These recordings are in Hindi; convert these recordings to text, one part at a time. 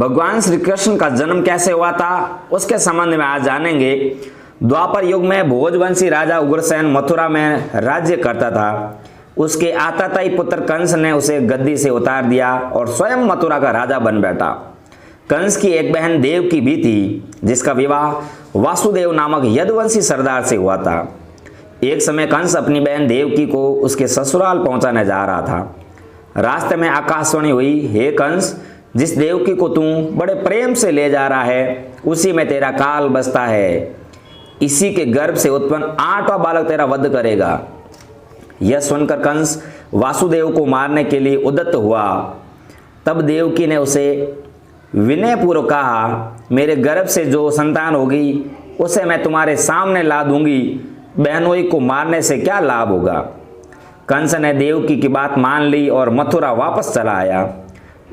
भगवान श्री कृष्ण का जन्म कैसे हुआ था उसके संबंध में आज जानेंगे। द्वापर युग में भोजवंशी राजा उग्रसेन मथुरा में राज्य करता था। उसके आताताई पुत्र कंस ने उसे गद्दी से उतार दिया और स्वयं मथुरा का राजा बन बैठा। कंस की एक बहन देवकी भी थी, जिसका विवाह वासुदेव नामक यदुवंशी सरदार से हुआ था। एक समय कंस अपनी बहन देवकी को उसके ससुराल पहुंचाने जा रहा था। रास्ते में आकाशवाणी हुई, हे कंस, जिस देवकी को तू बड़े प्रेम से ले जा रहा है उसी में तेरा काल बसता है। इसी के गर्भ से उत्पन्न 8वां बालक तेरा वध करेगा। यह सुनकर कंस वासुदेव को मारने के लिए उद्यत हुआ। तब देवकी ने उसे विनयपूर्वक कहा, मेरे गर्भ से जो संतान होगी उसे मैं तुम्हारे सामने ला दूंगी। बहनोई को मारने से क्या लाभ होगा। कंस ने देवकी की बात मान ली और मथुरा वापस चला आया।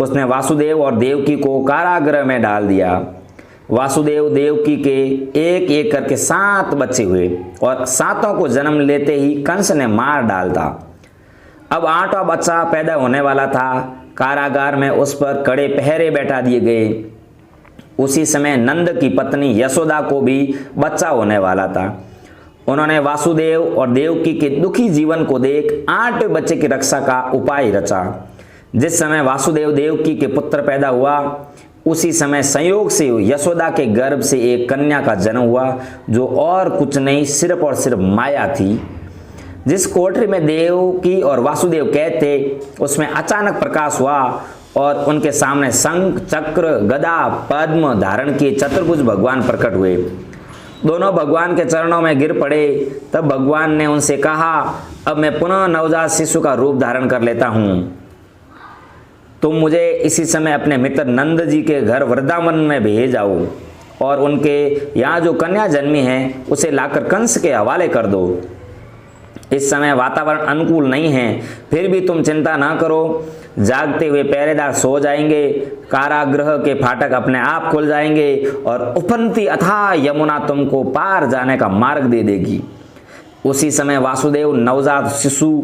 उसने वासुदेव और देवकी को कारागृह में डाल दिया। वासुदेव देवकी के एक एक करके 7 बच्चे हुए और 7 को जन्म लेते ही कंस ने मार डाला। अब 8वां बच्चा पैदा होने वाला था। कारागार में उस पर कड़े पहरे बैठा दिए गए। उसी समय नंद की पत्नी यशोदा को भी बच्चा होने वाला था। उन्होंने वासुदेव और देवकी के दुखी जीवन को देख 8वें बच्चे की रक्षा का उपाय रचा। जिस समय वासुदेव देवकी के पुत्र पैदा हुआ उसी समय संयोग से यशोदा के गर्भ से एक कन्या का जन्म हुआ, जो और कुछ नहीं सिर्फ और सिर्फ माया थी। जिस कोठरी में देवकी और वासुदेव कैद थे उसमें अचानक प्रकाश हुआ और उनके सामने शंख, चक्र, गदा, पद्म धारण किए चतुर्भुज भगवान प्रकट हुए। दोनों भगवान के चरणों में गिर पड़े। तब भगवान ने उनसे कहा, अब मैं पुनः नवजात शिशु का रूप धारण कर लेता हूँ। तुम मुझे इसी समय अपने मित्र नंद जी के घर वृंदावन में भेज आओ और उनके यहाँ जो कन्या जन्मी है उसे लाकर कंस के हवाले कर दो। इस समय वातावरण अनुकूल नहीं है, फिर भी तुम चिंता ना करो। जागते हुए पहरेदार सो जाएंगे, कारागृह के फाटक अपने आप खुल जाएंगे और उफनती अथाह यमुना तुमको पार जाने का मार्ग दे देगी। उसी समय वासुदेव नवजात शिशु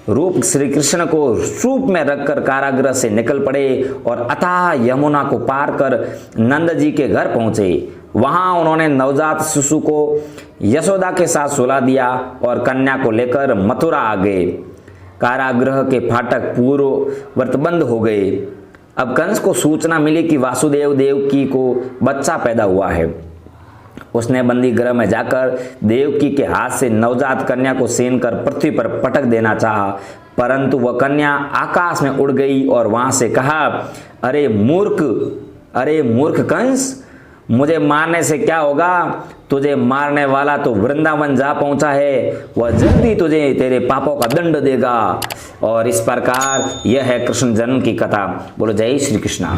रूप श्री कृष्ण को सूप में रखकर कारागृह से निकल पड़े और अथाह यमुना को पार कर नंद जी के घर पहुंचे। वहां उन्होंने नवजात शिशु को यशोदा के साथ सुला दिया और कन्या को लेकर मथुरा आ गए। कारागृह के फाटक पूर्ववत बंद हो गए। अब कंस को सूचना मिली कि वासुदेव देवकी को बच्चा पैदा हुआ है। उसने बंदी गृह में जाकर देवकी के हाथ से नवजात कन्या को छीन कर पृथ्वी पर पटक देना चाहा, परंतु वह कन्या आकाश में उड़ गई और वहां से कहा, अरे मूर्ख कंस, मुझे मारने से क्या होगा। तुझे मारने वाला तो वृंदावन जा पहुंचा है, वह जल्दी तुझे तेरे पापों का दंड देगा। और इस प्रकार यह है कृष्ण जन्म की कथा। बोलो जय श्री कृष्ण।